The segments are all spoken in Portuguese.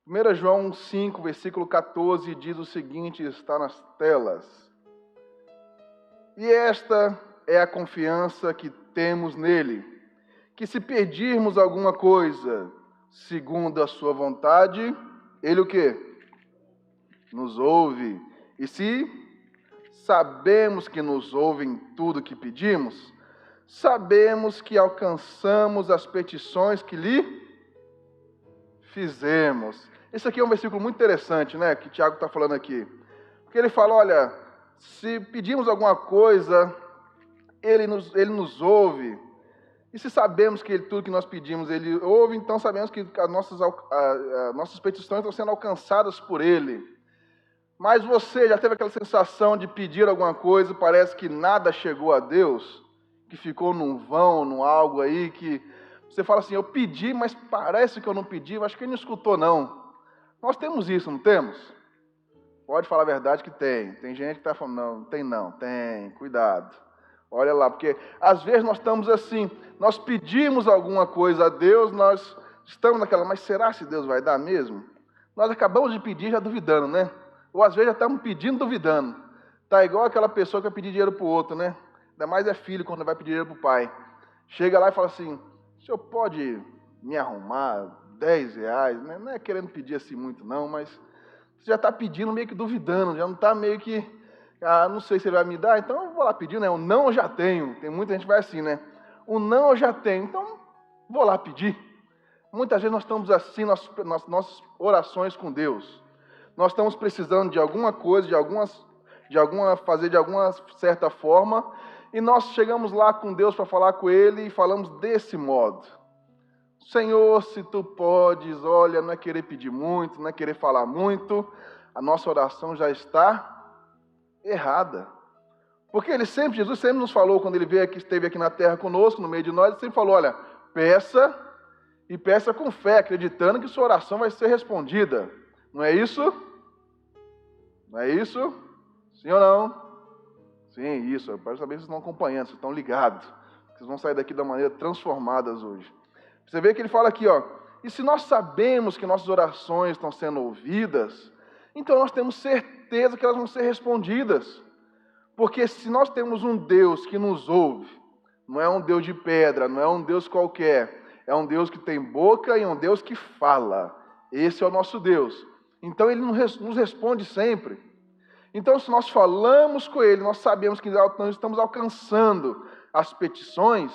1 João 5, versículo 14, diz o seguinte, está nas telas. E esta é a confiança que temos nele, que se pedirmos alguma coisa segundo a sua vontade, ele o quê? Nos ouve. E se sabemos que nos ouve em tudo que pedimos, sabemos que alcançamos as petições que lhe fizemos. Esse aqui é um versículo muito interessante, né? Que Tiago está falando aqui. Porque ele fala, olha, se pedimos alguma coisa, ele nos ouve. E se sabemos que tudo que nós pedimos, ele ouve, então sabemos que as nossas petições estão sendo alcançadas por ele. Mas você já teve aquela sensação de pedir alguma coisa, parece que nada chegou a Deus, que ficou num vão, num algo aí, que você fala assim, eu pedi, mas parece que eu não pedi, eu acho que ele não escutou não. Nós temos isso, não temos? Pode falar a verdade que tem. Tem gente que está falando, não, tem, cuidado. Olha lá, porque às vezes nós estamos assim, nós pedimos alguma coisa a Deus, nós estamos naquela, mas será se Deus vai dar mesmo? Nós acabamos de pedir já duvidando, né? Ou às vezes já estamos pedindo duvidando. Está igual aquela pessoa que vai pedir dinheiro para o outro, né? Ainda mais é filho quando vai pedir dinheiro para o pai. Chega lá e fala assim, o senhor pode me arrumar R$10? Né? Não é querendo pedir assim muito não, mas você já está pedindo meio que duvidando, já não está meio que, não sei se ele vai me dar, então eu vou lá pedir, né? O não eu já tenho. Tem muita gente que vai assim, né? O não eu já tenho, então vou lá pedir. Muitas vezes nós estamos assim, nossas orações com Deus. Nós estamos precisando de alguma coisa, fazer de alguma certa forma, e nós chegamos lá com Deus para falar com Ele e falamos desse modo. Senhor, se Tu podes, olha, não é querer pedir muito, não é querer falar muito, a nossa oração já está errada. Porque Jesus sempre nos falou, quando Ele veio aqui, esteve aqui na terra conosco, no meio de nós, Ele sempre falou, olha, peça, e peça com fé, acreditando que sua oração vai ser respondida. Não é isso? Não é isso? Sim ou não? Sim, isso. Eu quero saber se vocês estão acompanhando, se estão ligados. Vocês vão sair daqui da maneira transformadas hoje. Você vê que ele fala aqui, ó. E se nós sabemos que nossas orações estão sendo ouvidas, então nós temos certeza que elas vão ser respondidas. Porque se nós temos um Deus que nos ouve, não é um Deus de pedra, não é um Deus qualquer, é um Deus que tem boca e um Deus que fala. Esse é o nosso Deus. Então Ele nos responde sempre. Então, se nós falamos com Ele, nós sabemos que nós estamos alcançando as petições,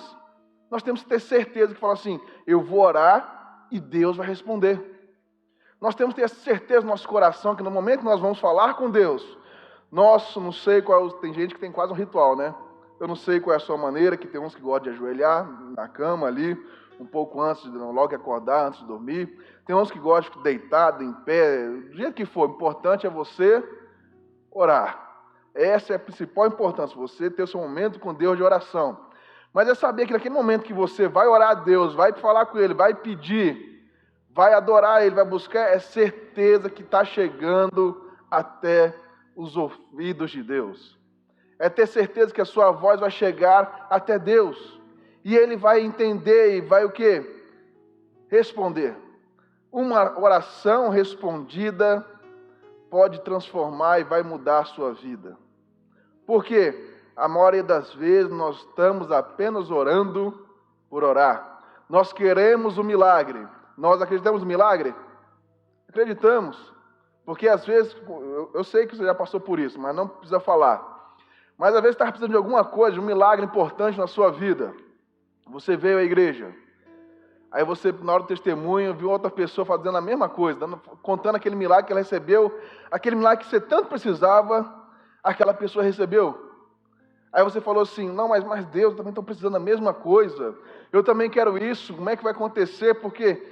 nós temos que ter certeza que fala assim, eu vou orar e Deus vai responder. Nós temos que ter essa certeza no nosso coração que no momento que nós vamos falar com Deus, nossa, não sei qual, tem gente que tem quase um ritual, né? Eu não sei qual é a sua maneira, que tem uns que gostam de ajoelhar na cama ali, um pouco antes, logo acordar, antes de dormir. Tem uns que gostam de deitado, em pé, do jeito que for. O importante é você orar. Essa é a principal importância, você ter o seu momento com Deus de oração. Mas é saber que naquele momento que você vai orar a Deus, vai falar com Ele, vai pedir, vai adorar Ele, vai buscar, é certeza que está chegando até os ouvidos de Deus. É ter certeza que a sua voz vai chegar até Deus. E Ele vai entender e vai o quê? Responder. Uma oração respondida pode transformar e vai mudar a sua vida. Porque a maioria das vezes nós estamos apenas orando por orar. Nós queremos o milagre. Nós acreditamos no milagre? Acreditamos. Porque às vezes, eu sei que você já passou por isso, mas não precisa falar. Mas às vezes está precisando de alguma coisa, de um milagre importante na sua vida. Você veio à igreja. Aí você, na hora do testemunho, viu outra pessoa fazendo a mesma coisa, contando aquele milagre que ela recebeu, aquele milagre que você tanto precisava, aquela pessoa recebeu. Aí você falou assim, não, mas Deus, eu também estou precisando da mesma coisa, eu também quero isso, como é que vai acontecer? Porque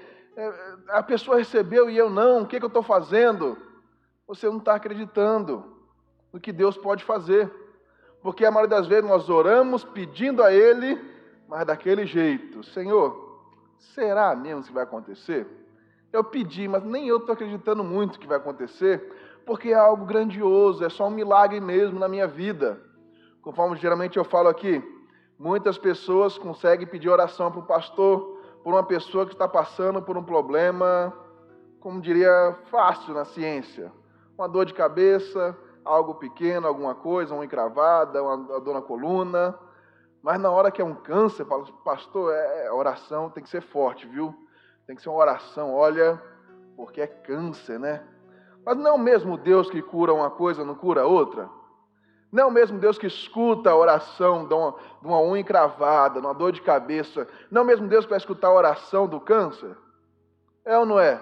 a pessoa recebeu e eu não, o que eu estou fazendo? Você não está acreditando no que Deus pode fazer. Porque a maioria das vezes nós oramos pedindo a Ele, mas daquele jeito, Senhor, será mesmo que vai acontecer? Eu pedi, mas nem eu estou acreditando muito que vai acontecer, porque é algo grandioso, é só um milagre mesmo na minha vida. Conforme geralmente eu falo aqui, muitas pessoas conseguem pedir oração para o pastor, por uma pessoa que está passando por um problema como diria, fácil na ciência. Uma dor de cabeça, algo pequeno, alguma coisa, uma encravada, uma dor na coluna. Mas na hora que é um câncer, pastor, a oração tem que ser forte, viu? Tem que ser uma oração, olha, porque é câncer, né? Mas não é o mesmo Deus que cura uma coisa, não cura outra? Não é o mesmo Deus que escuta a oração de uma unha encravada, de uma dor de cabeça? Não é o mesmo Deus que vai escutar a oração do câncer? É ou não é?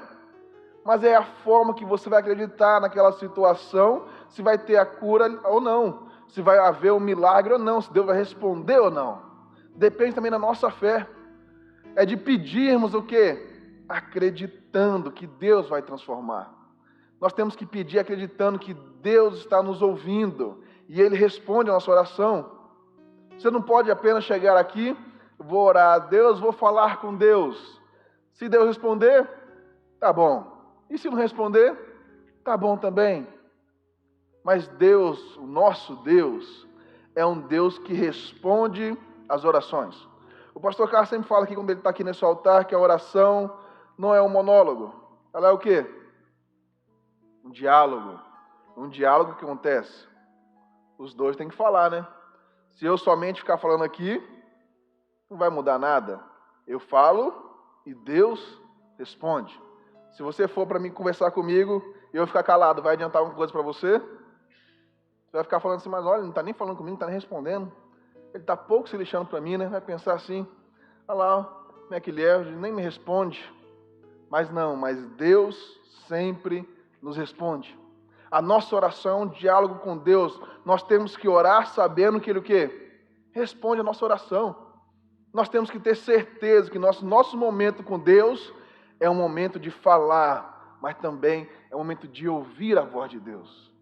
Mas é a forma que você vai acreditar naquela situação, se vai ter a cura ou não, se vai haver um milagre ou não, se Deus vai responder ou não. Depende também da nossa fé. É de pedirmos o quê? Acreditando que Deus vai transformar. Nós temos que pedir acreditando que Deus está nos ouvindo e Ele responde a nossa oração. Você não pode apenas chegar aqui, vou orar a Deus, vou falar com Deus. Se Deus responder, tá bom. E se não responder, tá bom também. Mas Deus, o nosso Deus, é um Deus que responde às orações. O pastor Carlos sempre fala aqui, quando ele está aqui nesse altar, que a oração não é um monólogo. Ela é o quê? Um diálogo. Um diálogo que acontece. Os dois têm que falar, né? Se eu somente ficar falando aqui, não vai mudar nada. Eu falo e Deus responde. Se você for para mim conversar comigo e eu ficar calado, vai adiantar alguma coisa para você? Você vai ficar falando assim, mas olha, ele não está nem falando comigo, não está nem respondendo. Ele está pouco se lixando para mim, né? Vai pensar assim, olha lá, como é que ele é, ele nem me responde. Mas não, mas Deus sempre nos responde. A nossa oração é um diálogo com Deus. Nós temos que orar sabendo que Ele o quê? Responde a nossa oração. Nós temos que ter certeza que nosso momento com Deus é um momento de falar, mas também é um momento de ouvir a voz de Deus.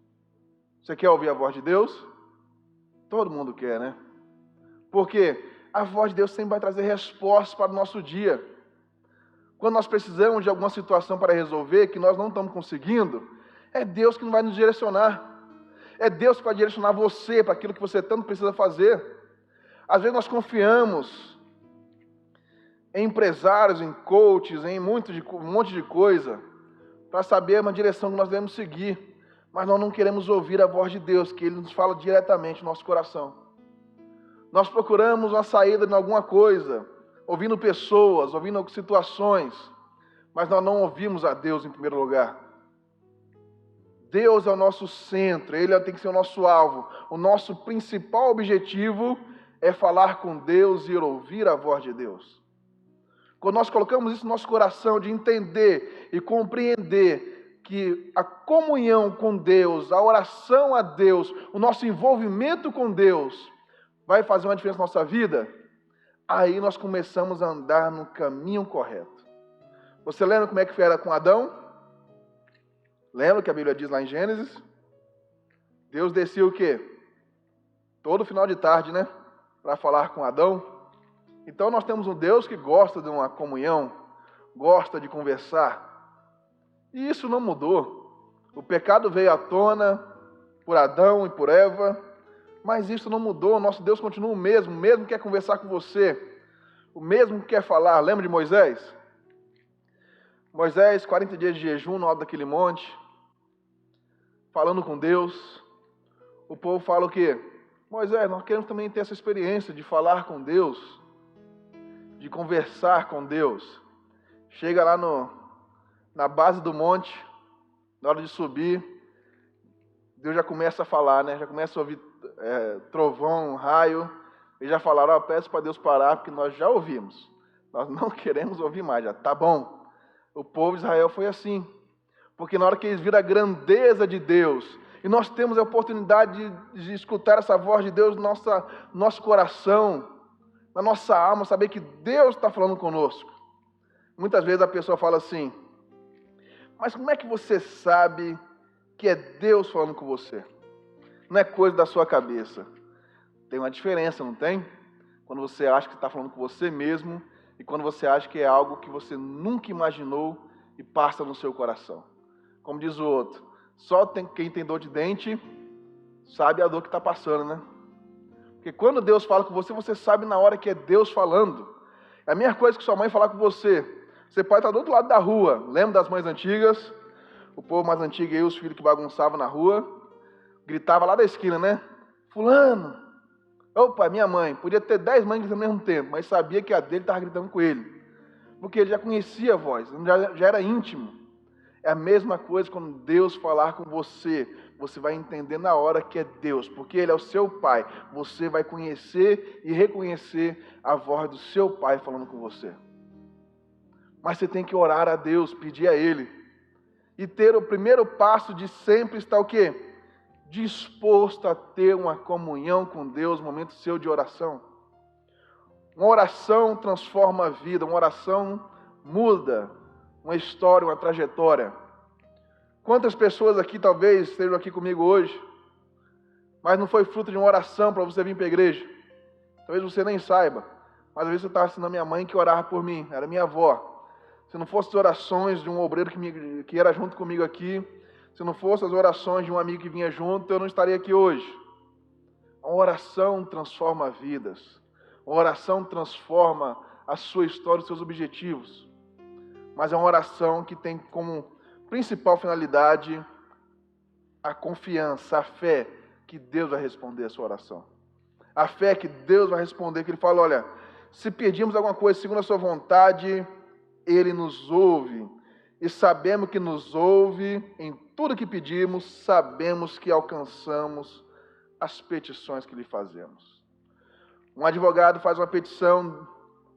Você quer ouvir a voz de Deus? Todo mundo quer, né? Porque a voz de Deus sempre vai trazer respostas para o nosso dia. Quando nós precisamos de alguma situação para resolver, que nós não estamos conseguindo, é Deus que vai nos direcionar. É Deus que vai direcionar você para aquilo que você tanto precisa fazer. Às vezes nós confiamos em empresários, em coaches, em um monte de coisa, para saber uma direção que nós devemos seguir. Mas nós não queremos ouvir a voz de Deus, que Ele nos fala diretamente no nosso coração. Nós procuramos uma saída em alguma coisa, ouvindo pessoas, ouvindo situações, mas nós não ouvimos a Deus em primeiro lugar. Deus é o nosso centro, Ele tem que ser o nosso alvo. O nosso principal objetivo é falar com Deus e ouvir a voz de Deus. Quando nós colocamos isso no nosso coração, de entender e compreender que a comunhão com Deus, a oração a Deus, o nosso envolvimento com Deus vai fazer uma diferença na nossa vida, aí nós começamos a andar no caminho correto. Você lembra como é que era com Adão? Lembra que a Bíblia diz lá em Gênesis? Deus descia o quê? Todo final de tarde, né? Para falar com Adão. Então nós temos um Deus que gosta de uma comunhão, gosta de conversar. E isso não mudou. O pecado veio à tona por Adão e por Eva, mas isso não mudou. Nosso Deus continua o mesmo que quer conversar com você, o mesmo que quer falar. Lembra de Moisés? Moisés, 40 dias de jejum no alto daquele monte, falando com Deus. O povo fala o quê? Moisés, nós queremos também ter essa experiência de falar com Deus, de conversar com Deus. Chega lá na base do monte, na hora de subir, Deus já começa a falar, né? Já começa a ouvir trovão, raio, e já falaram, peço para Deus parar, porque nós já ouvimos. Nós não queremos ouvir mais, já tá bom. O povo de Israel foi assim, porque na hora que eles viram a grandeza de Deus, e nós temos a oportunidade de escutar essa voz de Deus no nosso coração, na nossa alma, saber que Deus está falando conosco. Muitas vezes a pessoa fala assim, mas como é que você sabe que é Deus falando com você? Não é coisa da sua cabeça. Tem uma diferença, não tem? Quando você acha que está falando com você mesmo e quando você acha que é algo que você nunca imaginou e passa no seu coração. Como diz o outro, só quem tem dor de dente sabe a dor que está passando, né? Porque quando Deus fala com você, você sabe na hora que é Deus falando. É a mesma coisa que sua mãe falar com você. Você pode estar do outro lado da rua. Lembra das mães antigas? O povo mais antigo aí, os filhos que bagunçavam na rua, gritava lá da esquina, né? Fulano. Opa, minha mãe. Podia ter 10 mães gritando ao mesmo tempo, mas sabia que a dele estava gritando com ele. Porque ele já conhecia a voz, já era íntimo. É a mesma coisa quando Deus falar com você. Você vai entender na hora que é Deus, porque Ele é o seu Pai. Você vai conhecer e reconhecer a voz do seu Pai falando com você. Mas você tem que orar a Deus, pedir a Ele. E ter o primeiro passo de sempre estar o quê? Disposto a ter uma comunhão com Deus, um momento seu de oração. Uma oração transforma a vida, uma oração muda uma história, uma trajetória. Quantas pessoas aqui talvez estejam aqui comigo hoje, mas não foi fruto de uma oração para você vir para a igreja? Talvez você nem saiba, mas às vezes você estava assinando a minha mãe que orava por mim, era minha avó. Se não fossem as orações de um obreiro que era junto comigo aqui, se não fossem as orações de um amigo que vinha junto, eu não estaria aqui hoje. A oração transforma vidas. A oração transforma a sua história, os seus objetivos. Mas é uma oração que tem como principal finalidade a confiança, a fé que Deus vai responder a sua oração. A fé que Deus vai responder, que Ele fala, olha, se pedimos alguma coisa segundo a sua vontade, Ele nos ouve. E sabemos que nos ouve em tudo que pedimos, sabemos que alcançamos as petições que lhe fazemos. Um advogado faz uma petição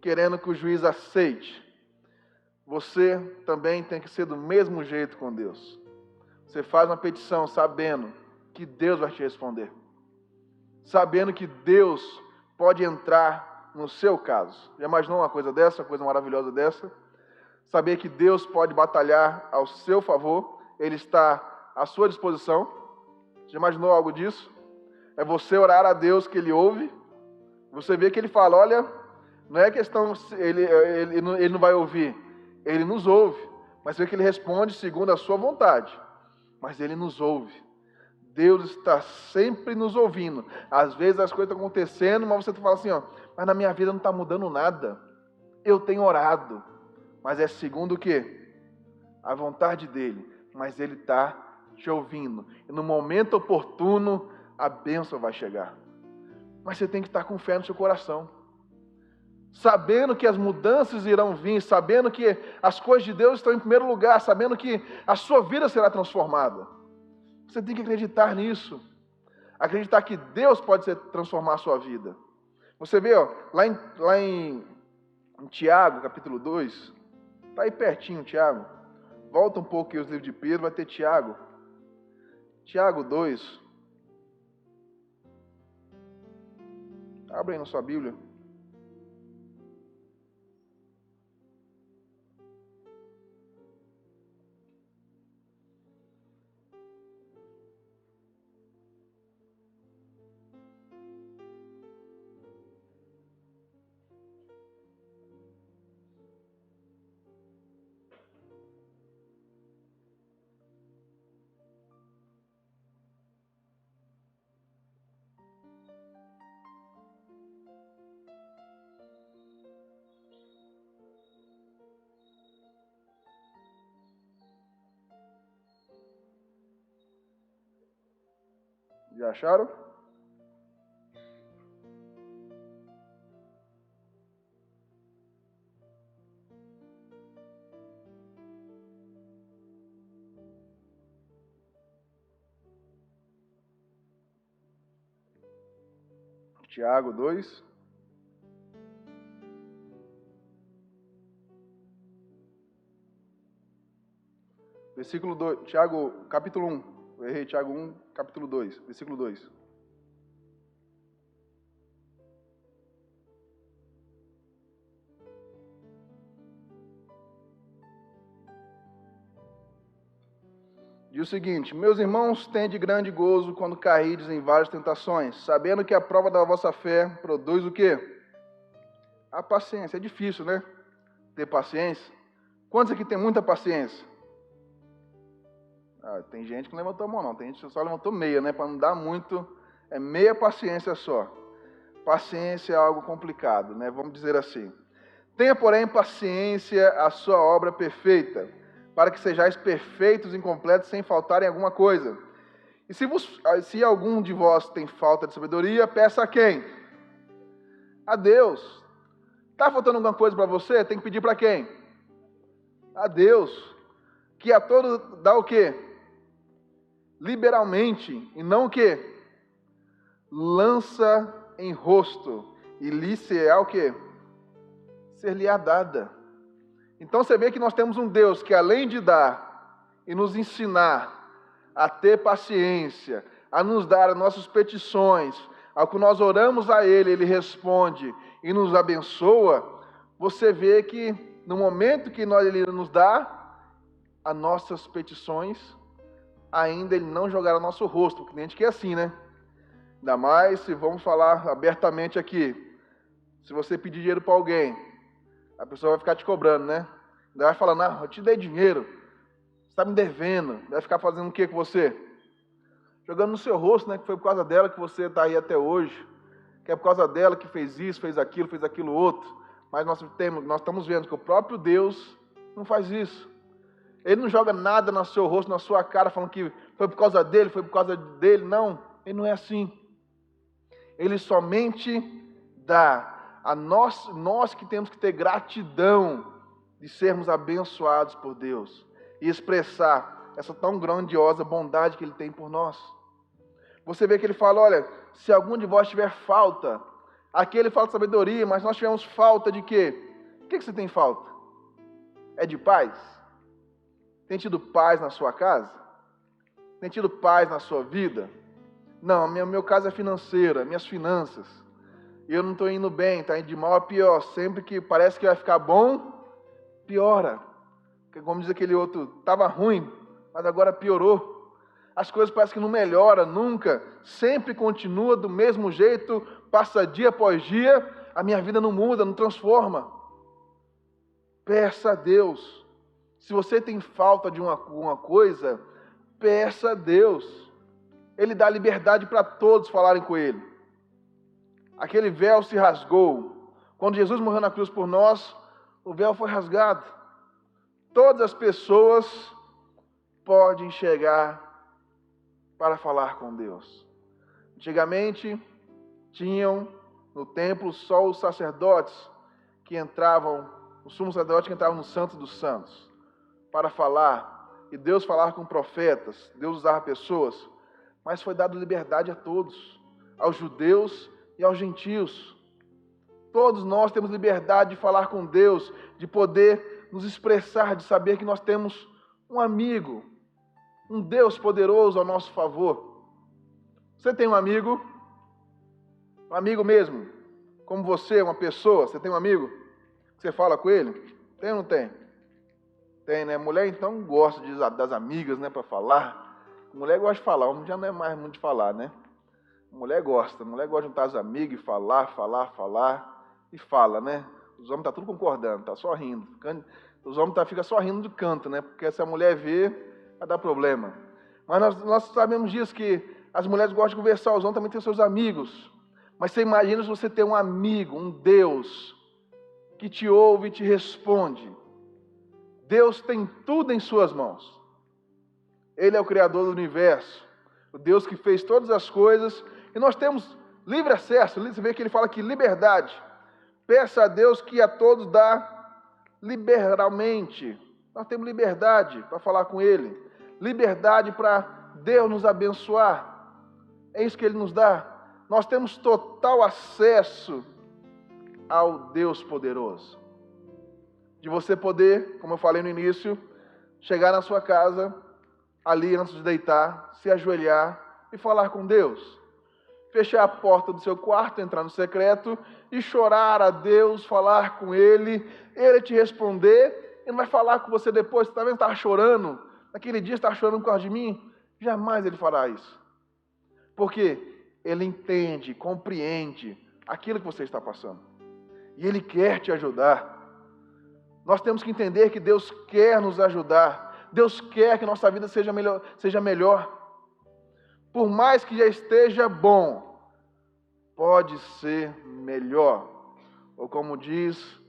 querendo que o juiz aceite. Você também tem que ser do mesmo jeito com Deus. Você faz uma petição sabendo que Deus vai te responder. Sabendo que Deus pode entrar no seu caso. Já imaginou uma coisa dessa, uma coisa maravilhosa dessa? Saber que Deus pode batalhar ao seu favor, Ele está à sua disposição. Já imaginou algo disso? É você orar a Deus que Ele ouve. Você vê que Ele fala, olha, não é questão, Ele não vai ouvir, Ele nos ouve. Mas você vê que Ele responde segundo a sua vontade. Mas Ele nos ouve. Deus está sempre nos ouvindo. Às vezes as coisas estão acontecendo, mas você fala assim, ó, mas na minha vida não está mudando nada. Eu tenho orado. Mas é segundo o quê? A vontade dEle. Mas Ele está te ouvindo. E no momento oportuno, a bênção vai chegar. Mas você tem que estar com fé no seu coração. Sabendo que as mudanças irão vir, sabendo que as coisas de Deus estão em primeiro lugar, sabendo que a sua vida será transformada. Você tem que acreditar nisso. Acreditar que Deus pode transformar a sua vida. Você vê, ó, lá em Tiago, capítulo 2, está aí pertinho, Tiago. Volta um pouco aqui os livros de Pedro, vai ter Tiago. Tiago 2. Abre aí na sua Bíblia. Já acharam? Tiago 2. Versículo 2. Tiago, capítulo 1. Eu errei, Tiago 1, capítulo 2. Versículo 2. Diz o seguinte: meus irmãos, tende grande gozo quando caídes em várias tentações, sabendo que a prova da vossa fé produz o quê? A paciência. É difícil, né? Ter paciência. Quantos aqui tem muita paciência? Ah, tem gente que não levantou a mão, não. Tem gente que só levantou meia, né? Para não dar muito, é meia paciência só. Paciência é algo complicado, né? Vamos dizer assim. Tenha, porém, paciência a sua obra perfeita, para que sejais perfeitos e incompletos, sem faltar em alguma coisa. E se algum de vós tem falta de sabedoria, peça a quem? A Deus. Está faltando alguma coisa para você? Tem que pedir para quem? A Deus. Que a todos dá o quê? Liberalmente. E não o quê? Lança em rosto. E lhe será o quê? Ser-lhe-á dada. Então você vê que nós temos um Deus que, além de dar e nos ensinar a ter paciência, a nos dar as nossas petições, ao que nós oramos a Ele, Ele responde e nos abençoa. Você vê que no momento que Ele nos dá as nossas petições, ainda Ele não jogará no nosso rosto, porque a gente quer assim, né? Ainda mais se vamos falar abertamente aqui. Se você pedir dinheiro para alguém, a pessoa vai ficar te cobrando, né? Ainda vai falando, eu te dei dinheiro, você está me devendo. Vai ficar fazendo o que com você? Jogando no seu rosto, né? Que foi por causa dela que você está aí até hoje. Que é por causa dela que fez isso, fez aquilo outro. Mas nós estamos vendo que o próprio Deus não faz isso. Ele não joga nada no seu rosto, na sua cara, falando que foi por causa dele, foi por causa dele. Não, ele não é assim. Ele somente dá a nós que temos que ter gratidão de sermos abençoados por Deus e expressar essa tão grandiosa bondade que Ele tem por nós. Você vê que Ele fala, olha, se algum de vós tiver falta, aqui Ele fala de sabedoria, mas nós tivemos falta de quê? O que você tem falta? É de paz? Tem tido paz na sua casa? Tem tido paz na sua vida? Não, meu caso é financeira, minhas finanças. Eu não estou indo bem, está indo de mal a pior. Sempre que parece que vai ficar bom, piora. Porque, como diz aquele outro, estava ruim, mas agora piorou. As coisas parecem que não melhoram nunca. Sempre continua do mesmo jeito, passa dia após dia, a minha vida não muda, não transforma. Peça a Deus. Se você tem falta de alguma coisa, peça a Deus. Ele dá liberdade para todos falarem com Ele. Aquele véu se rasgou. Quando Jesus morreu na cruz por nós, o véu foi rasgado. Todas as pessoas podem chegar para falar com Deus. Antigamente, tinham no templo só os sacerdotes que entravam, o sumo sacerdote que entrava no Santo dos Santos, para falar. E Deus falava com profetas, Deus usava pessoas, mas foi dado liberdade a todos, aos judeus e aos gentios. Todos nós temos liberdade de falar com Deus, de poder nos expressar, de saber que nós temos um amigo, um Deus poderoso ao nosso favor. Você tem um amigo mesmo, como você, uma pessoa, você tem um amigo? Você fala com ele? Tem ou não tem? Tem, né? Mulher então gosta das amigas, né, para falar. Mulher gosta de falar, homem já não é mais muito de falar, né? Mulher gosta de juntar as amigas e falar, e fala, né? Os homens estão tudo concordando, tá só rindo. Os homens ficam só rindo de canto, né? Porque se a mulher ver, vai dar problema. Mas nós sabemos disso, que as mulheres gostam de conversar, os homens também têm seus amigos. Mas você imagina se você tem um amigo, um Deus, que te ouve e te responde. Deus tem tudo em suas mãos. Ele é o Criador do universo, o Deus que fez todas as coisas, e nós temos livre acesso. Você vê que ele fala aqui, liberdade. Peça a Deus que a todos dá liberalmente. Nós temos liberdade para falar com Ele, liberdade para Deus nos abençoar. É isso que Ele nos dá. Nós temos total acesso ao Deus poderoso. De você poder, como eu falei no início, chegar na sua casa, ali antes de deitar, se ajoelhar e falar com Deus. Fechar a porta do seu quarto, entrar no secreto e chorar a Deus, falar com Ele, Ele te responder. Ele não vai falar com você depois, você também estava chorando, naquele dia você estava chorando por causa de mim. Jamais Ele fará isso. Porque Ele entende, compreende aquilo que você está passando. E Ele quer te ajudar. Nós temos que entender que Deus quer nos ajudar. Deus quer que nossa vida seja melhor. Por mais que já esteja bom, pode ser melhor. Ou como diz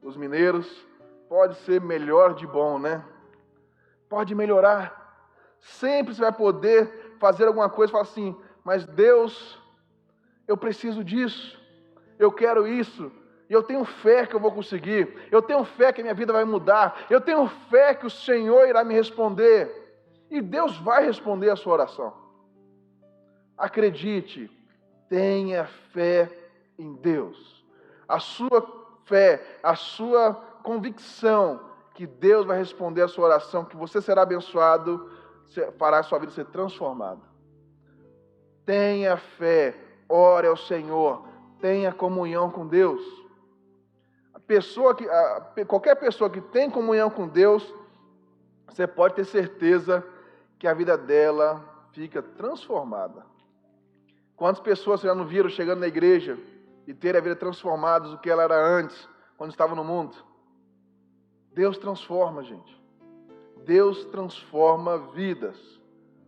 os mineiros, pode ser melhor de bom, né? Pode melhorar. Sempre você vai poder fazer alguma coisa e falar assim, mas Deus, eu preciso disso, eu quero isso, e eu tenho fé que eu vou conseguir, eu tenho fé que a minha vida vai mudar, eu tenho fé que o Senhor irá me responder, e Deus vai responder a sua oração. Acredite, tenha fé em Deus. A sua fé, a sua convicção que Deus vai responder a sua oração, que você será abençoado, fará a sua vida ser transformada. Tenha fé, ore ao Senhor, tenha comunhão com Deus. Qualquer pessoa que tem comunhão com Deus, você pode ter certeza que a vida dela fica transformada. Quantas pessoas você já não viram chegando na igreja e ter a vida transformada do que ela era antes, quando estava no mundo? Deus transforma, gente. Deus transforma vidas.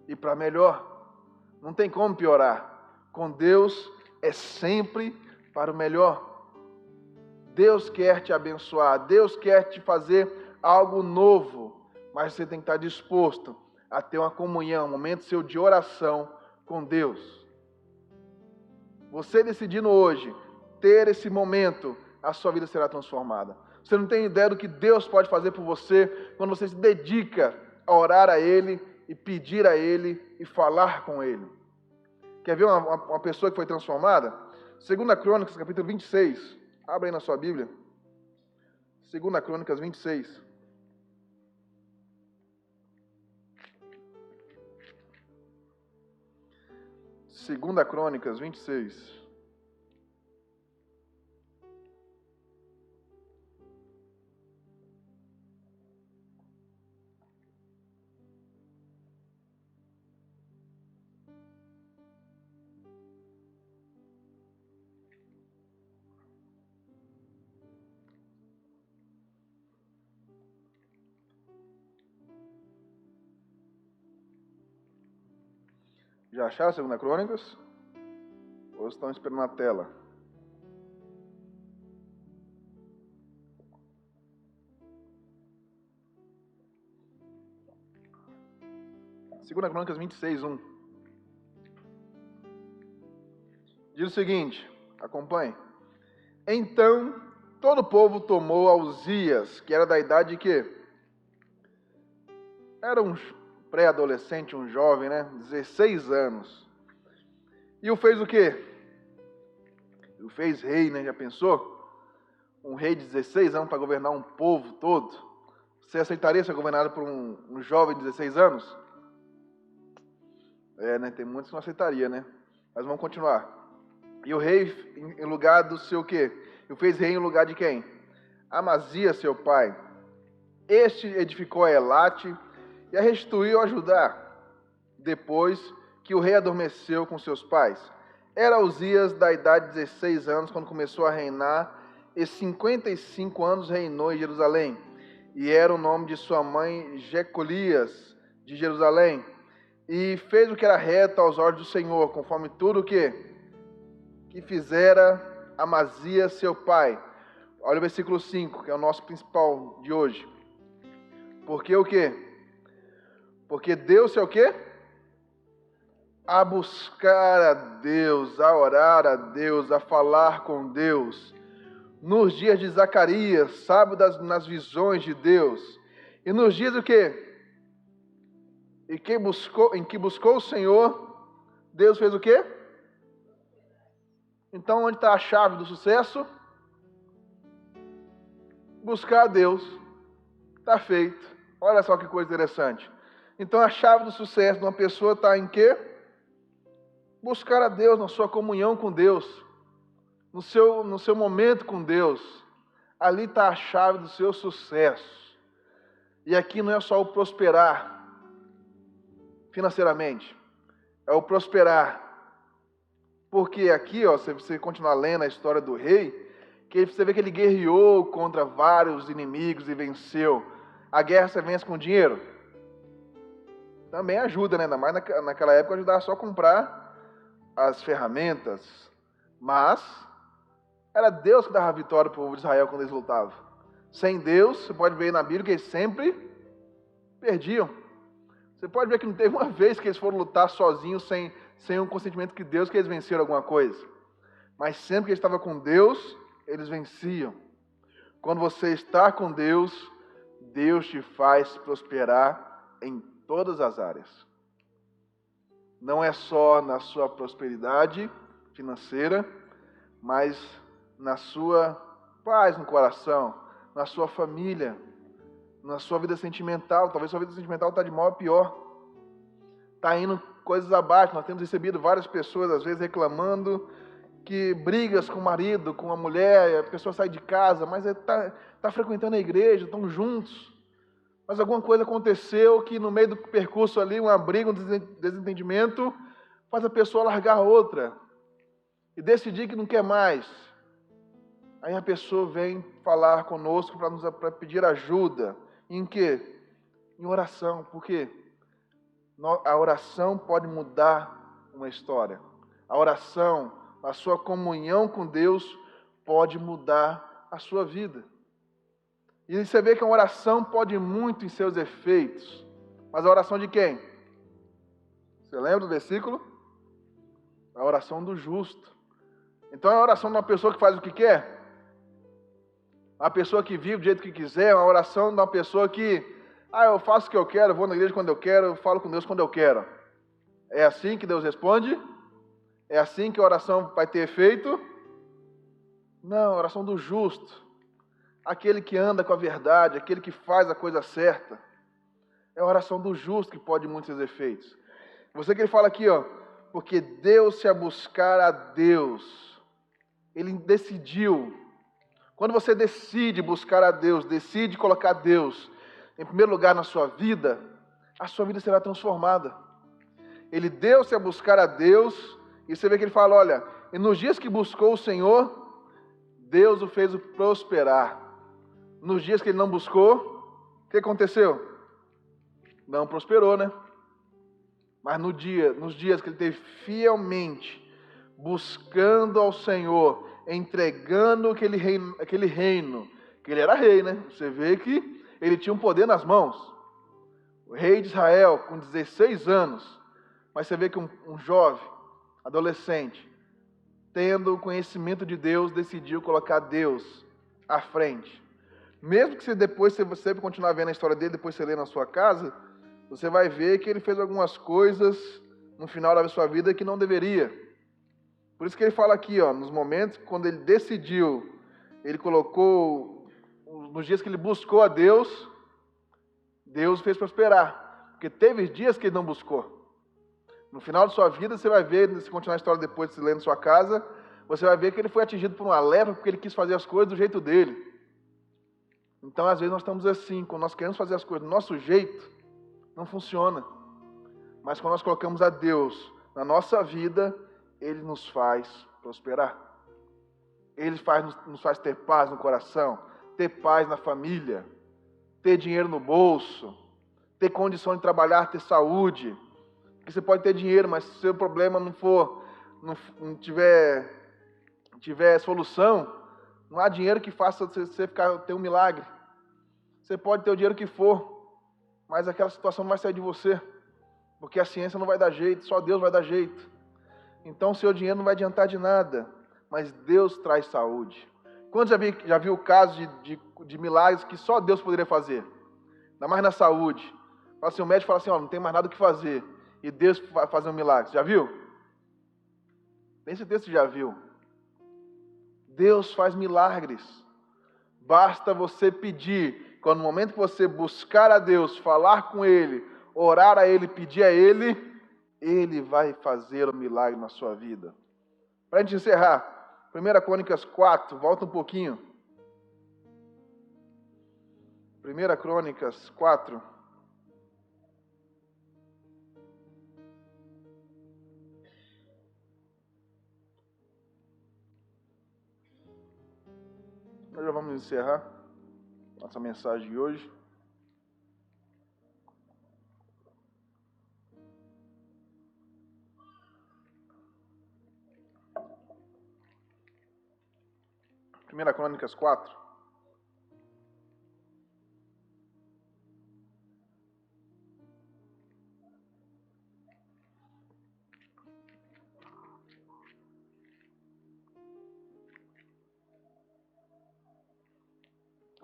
E para melhor. Não tem como piorar. Com Deus é sempre para o melhor. Deus quer te abençoar. Deus quer te fazer algo novo. Mas você tem que estar disposto a ter uma comunhão, um momento seu de oração com Deus. Você decidindo hoje ter esse momento, a sua vida será transformada. Você não tem ideia do que Deus pode fazer por você quando você se dedica a orar a Ele e pedir a Ele e falar com Ele. Quer ver uma pessoa que foi transformada? 2 Crônicas, capítulo 26. Abra aí na sua Bíblia. 2 Crônicas 26. Segunda Crônicas 26. Já acharam 2 Crônicas? Ou estão esperando na tela? Segunda Crônicas 26, 1. Diz o seguinte, acompanhe. Então, todo o povo tomou a Uzias, que era da idade de quê? Era um pré-adolescente, um jovem, né? 16 anos. E o fez o quê? O fez rei, né? Já pensou? Um rei de 16 anos para governar um povo todo. Você aceitaria ser governado por um jovem de 16 anos? Né? Tem muitos que não aceitaria, né? Mas vamos continuar. E o rei, em lugar do seu quê? E o fez rei em lugar de quem? Amazias, seu pai. Este edificou a Elate e a restituiu a Judá, depois que o rei adormeceu com seus pais. Era Uzias da idade de 16 anos quando começou a reinar, e 55 anos reinou em Jerusalém. E era o nome de sua mãe Jecolias, de Jerusalém. E fez o que era reto aos olhos do Senhor, conforme tudo o que fizera Amazias, seu pai. Olha o versículo 5, que é o nosso principal de hoje. Porque o quê? Porque deu-se ao quê? A buscar a Deus, a orar a Deus, a falar com Deus. Nos dias de Zacarias, sabe, nas visões de Deus. E nos dias o quê? Em que buscou o Senhor, Deus fez o quê? Então, onde está a chave do sucesso? Buscar a Deus. Está feito. Olha só que coisa interessante. Então, a chave do sucesso de uma pessoa está em quê? Buscar a Deus, na sua comunhão com Deus. No seu momento com Deus. Ali está a chave do seu sucesso. E aqui não é só o prosperar financeiramente. É o prosperar. Porque aqui, ó, se você continuar lendo a história do rei, que você vê que ele guerreou contra vários inimigos e venceu. A guerra você vence com dinheiro? Também ajuda, né? Ainda mais naquela época ajudava só a comprar as ferramentas. Mas era Deus que dava a vitória para o povo de Israel quando eles lutavam. Sem Deus, você pode ver na Bíblia que eles sempre perdiam. Você pode ver que não teve uma vez que eles foram lutar sozinhos, sem o consentimento de Deus, que eles venceram alguma coisa. Mas sempre que eles estavam com Deus, eles venciam. Quando você está com Deus, Deus te faz prosperar em todas as áreas. Não é só na sua prosperidade financeira, mas na sua paz no coração, na sua família, na sua vida sentimental. Talvez sua vida sentimental está de mal a pior. Está indo coisas abaixo. Nós temos recebido várias pessoas, às vezes, reclamando que brigas com o marido, com a mulher, a pessoa sai de casa, mas está frequentando a igreja, estão juntos. Mas alguma coisa aconteceu que no meio do percurso ali, uma briga, um desentendimento, faz a pessoa largar a outra e decidir que não quer mais. Aí a pessoa vem falar conosco para pedir ajuda. Em quê? Em oração. Por quê? A oração pode mudar uma história. A oração, a sua comunhão com Deus pode mudar a sua vida. E você vê que a oração pode muito em seus efeitos. Mas a oração de quem? Você lembra do versículo? A oração do justo. Então é a oração de uma pessoa que faz o que quer? Uma pessoa que vive do jeito que quiser, uma oração de uma pessoa que, eu faço o que eu quero, vou na igreja quando eu quero, eu falo com Deus quando eu quero. É assim que Deus responde? É assim que a oração vai ter efeito? Não, a oração do justo. Aquele que anda com a verdade, aquele que faz a coisa certa. É a oração do justo que pode muitos efeitos. Você que ele fala aqui, porque deu-se a buscar a Deus. Ele decidiu. Quando você decide buscar a Deus, decide colocar Deus em primeiro lugar na sua vida, a sua vida será transformada. Ele deu-se a buscar a Deus, e você vê que ele fala, olha, e nos dias que buscou o Senhor, Deus o fez prosperar. Nos dias que ele não buscou, o que aconteceu? Não prosperou, né? Mas nos dias que ele teve fielmente buscando ao Senhor, entregando aquele reino, que ele era rei, né? Você vê que ele tinha um poder nas mãos. O rei de Israel, com 16 anos, mas você vê que um jovem, adolescente, tendo o conhecimento de Deus, decidiu colocar Deus à frente. Mesmo que depois você continuar vendo a história dele, depois você ler na sua casa, você vai ver que ele fez algumas coisas no final da sua vida que não deveria. Por isso que ele fala aqui, nos momentos quando ele decidiu, ele colocou, nos dias que ele buscou a Deus, Deus fez prosperar. Porque teve dias que ele não buscou. No final da sua vida, você vai ver, se continuar a história depois, se ler na sua casa, você vai ver que ele foi atingido por uma lepra porque ele quis fazer as coisas do jeito dele. Então, às vezes, nós estamos assim, quando nós queremos fazer as coisas do nosso jeito, não funciona. Mas quando nós colocamos a Deus na nossa vida, Ele nos faz prosperar. Ele nos faz ter paz no coração, ter paz na família, ter dinheiro no bolso, ter condição de trabalhar, ter saúde. Porque você pode ter dinheiro, mas se o seu problema não tiver solução, não há dinheiro que faça você ter um milagre. Você pode ter o dinheiro que for, mas aquela situação não vai sair de você, porque a ciência não vai dar jeito, só Deus vai dar jeito. Então o seu dinheiro não vai adiantar de nada, mas Deus traz saúde. Quantos já viu casos de milagres que só Deus poderia fazer? Ainda mais na saúde. Fala assim, o médico fala assim, não tem mais nada o que fazer, e Deus vai fazer um milagre. Já viu? Tem certeza que já viu. Deus faz milagres. Basta você pedir. Quando no momento que você buscar a Deus, falar com Ele, orar a Ele, pedir a Ele, Ele vai fazer o milagre na sua vida. Para a gente encerrar, 1 Crônicas 4, volta um pouquinho. 1 Crônicas 4. Nós já vamos encerrar nossa mensagem de hoje. Primeira Crônicas 4.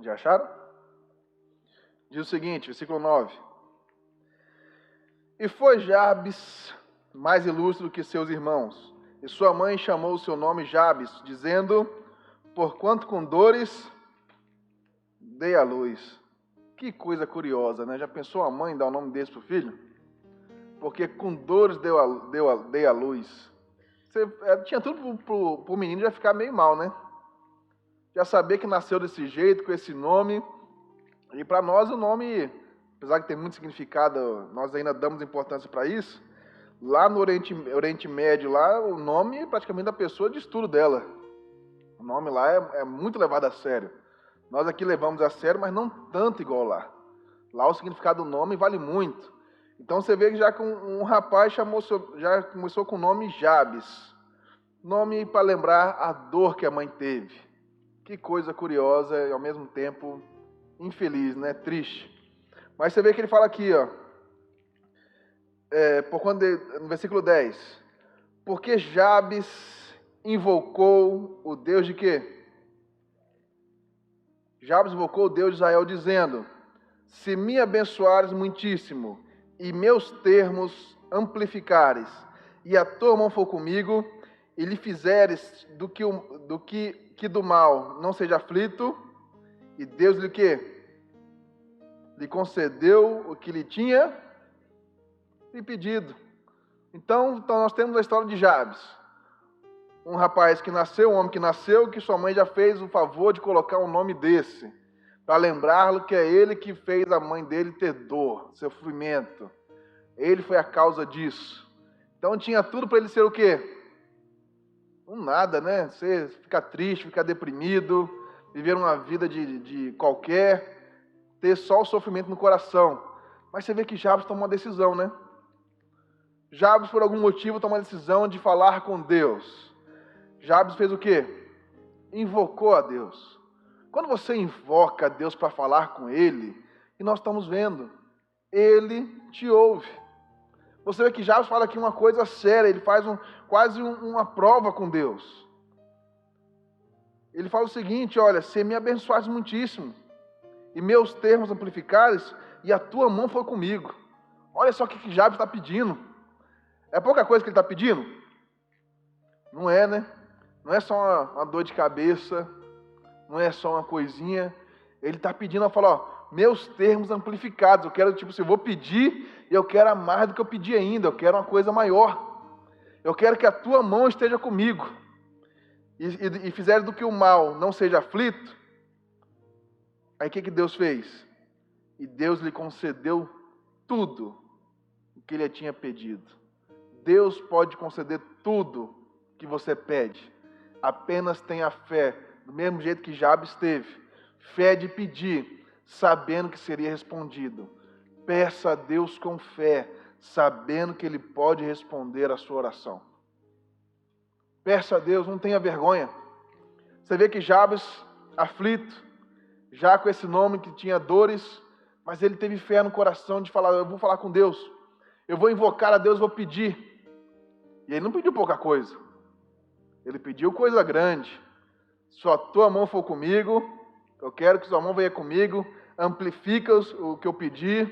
Já acharam? Diz o seguinte, versículo 9. E foi Jabes mais ilustre do que seus irmãos, e sua mãe chamou o seu nome Jabes, dizendo, porquanto com dores dei à luz. Que coisa curiosa, né? Já pensou a mãe dar o nome desse para o filho? Porque com dores dei à luz. Tinha tudo para o menino já ficar meio mal, né? Já saber que nasceu desse jeito, com esse nome. E para nós o nome, apesar de ter muito significado, nós ainda damos importância para isso. Lá no Oriente Médio, lá, o nome praticamente da pessoa diz tudo dela. O nome lá é muito levado a sério. Nós aqui levamos a sério, mas não tanto igual lá. Lá o significado do nome vale muito. Então você vê que já com um rapaz já começou com o nome Jabes. Nome para lembrar a dor que a mãe teve. Que coisa curiosa e ao mesmo tempo infeliz, né? Triste. Mas você vê que ele fala aqui, ó. No versículo 10. Porque Jabes invocou o Deus de quê? Jabes invocou o Deus de Israel, dizendo, se me abençoares muitíssimo, e meus termos amplificares, e a tua mão for comigo, e lhe fizeres que do mal não seja aflito, e Deus lhe quê? Lhe concedeu o que lhe tinha lhe pedido. Então nós temos a história de Jabes. Um rapaz que nasceu, um homem que nasceu, que sua mãe já fez o favor de colocar um nome desse, para lembrá-lo que é ele que fez a mãe dele ter dor, sofrimento. Ele foi a causa disso. Então tinha tudo para ele ser o quê? Um nada, né? Você ficar triste, ficar deprimido, viver uma vida de qualquer, ter só o sofrimento no coração. Mas você vê que Jabes tomou uma decisão, né? Jabes, por algum motivo, tomou a decisão de falar com Deus. Jabes fez o quê? Invocou a Deus. Quando você invoca a Deus para falar com Ele, e nós estamos vendo, Ele te ouve. Você vê que Jabes fala aqui uma coisa séria, ele faz quase uma prova com Deus. Ele fala o seguinte, olha, se me abençoares muitíssimo, e meus termos amplificares, e a tua mão for comigo. Olha só o que Jabes está pedindo. É pouca coisa que ele está pedindo? Não é, né? Não é só uma dor de cabeça, não é só uma coisinha. Ele está pedindo, falar, ó, meus termos amplificados. Eu quero, tipo, se eu vou pedir, eu quero mais do que eu pedi ainda. Eu quero uma coisa maior. Eu quero que a tua mão esteja comigo. E fizeres do que o mal não seja aflito. Aí o que Deus fez? E Deus lhe concedeu tudo o que ele tinha pedido. Deus pode conceder tudo que você pede. Apenas tenha fé, do mesmo jeito que Jabes teve. Fé de pedir, sabendo que seria respondido. Peça a Deus com fé, sabendo que Ele pode responder a sua oração. Peça a Deus, não tenha vergonha. Você vê que Jabes, aflito, já com esse nome que tinha dores, mas ele teve fé no coração de falar, eu vou falar com Deus. Eu vou invocar a Deus, vou pedir. E ele não pediu pouca coisa. Ele pediu coisa grande. Se a tua mão for comigo, eu quero que sua mão venha comigo, amplifica o que eu pedi,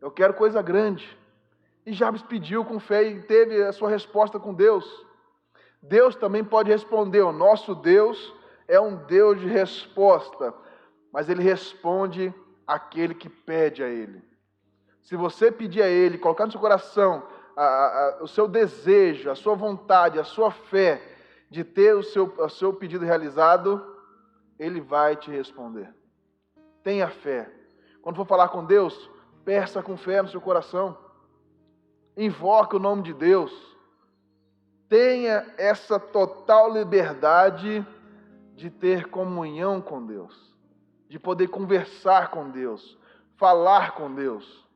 eu quero coisa grande. E Jabes pediu com fé e teve a sua resposta com Deus. Deus também pode responder, o nosso Deus é um Deus de resposta, mas Ele responde àquele que pede a Ele. Se você pedir a Ele, colocar no seu coração o seu desejo, a sua vontade, a sua fé de ter o seu pedido realizado, Ele vai te responder. Tenha fé. Quando for falar com Deus, peça com fé no seu coração. Invoque o nome de Deus. Tenha essa total liberdade de ter comunhão com Deus, de poder conversar com Deus, falar com Deus.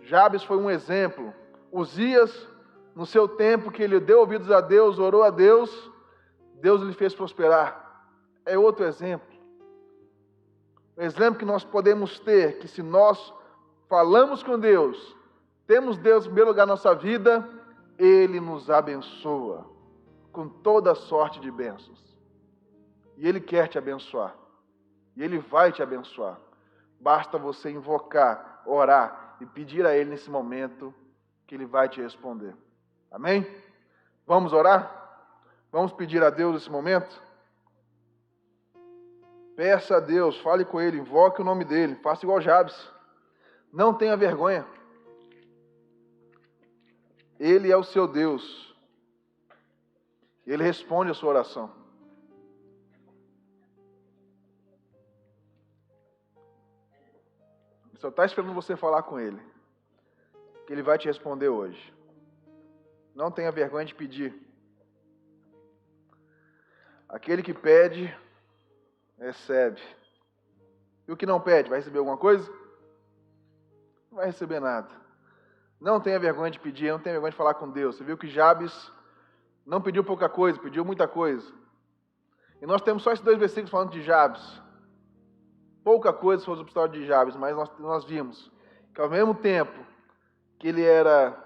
Jabes foi um exemplo. Uzias, no seu tempo que ele deu ouvidos a Deus, orou a Deus, Deus lhe fez prosperar. É outro exemplo. O exemplo que nós podemos ter, que se nós falamos com Deus, temos Deus em primeiro lugar na nossa vida, Ele nos abençoa com toda sorte de bênçãos. E Ele quer te abençoar. E Ele vai te abençoar. Basta você invocar, orar e pedir a Ele nesse momento que Ele vai te responder. Amém? Vamos orar? Vamos pedir a Deus nesse momento? Peça a Deus, fale com Ele, invoque o nome dEle, faça igual Jabes. Não tenha vergonha. Ele é o seu Deus. Ele responde a sua oração. Ele só está esperando você falar com Ele, que Ele vai te responder hoje. Não tenha vergonha de pedir. Aquele que pede, recebe. E o que não pede, vai receber alguma coisa? Não vai receber nada. Não tenha vergonha de pedir, não tenha vergonha de falar com Deus. Você viu que Jabes não pediu pouca coisa, pediu muita coisa. E nós temos só esses 2 versículos falando de Jabes. Pouca coisa foi a história de Jabes, mas nós vimos que ao mesmo tempo que ele era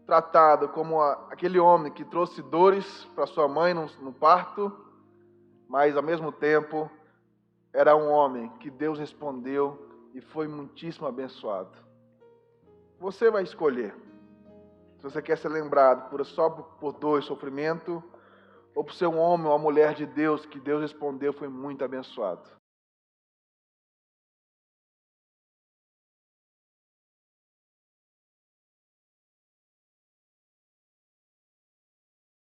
tratado como aquele homem que trouxe dores para sua mãe no parto, mas ao mesmo tempo era um homem que Deus respondeu e foi muitíssimo abençoado. Você vai escolher se você quer ser lembrado só por dor e sofrimento, ou por ser um homem ou uma mulher de Deus que Deus respondeu foi muito abençoado.